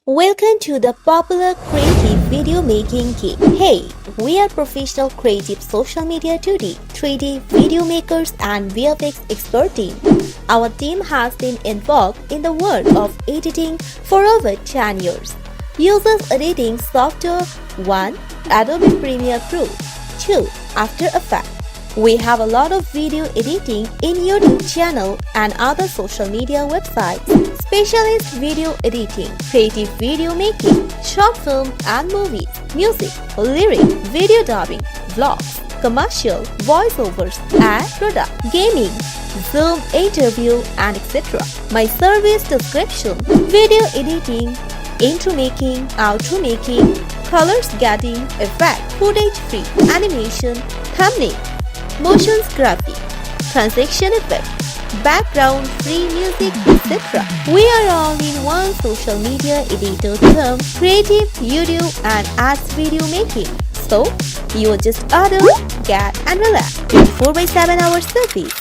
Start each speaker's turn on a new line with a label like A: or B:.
A: Welcome to the popular creative video making geek. Hey, we are professional creative social media 2D, 3D video makers and VFX expert team. Our team has been involved in the world of editing for over 10 years. Uses editing software 1. Adobe Premiere Pro 2. After Effects. We have a lot of video editing in YouTube channel and other social media websites. Specialist video editing, creative video making, short film and movies, music, lyric, video dubbing, vlogs, commercial, voiceovers, ad product, gaming, Zoom interview and etc. My service description: video editing, intro making, outro making, colors grading, effect, footage free, animation, thumbnail, motion graphic, transition effect, background, free music, etc. We are all in one social media editor term, creative, YouTube and ads video making. So, you just order, get and relax. 24/7 hour service.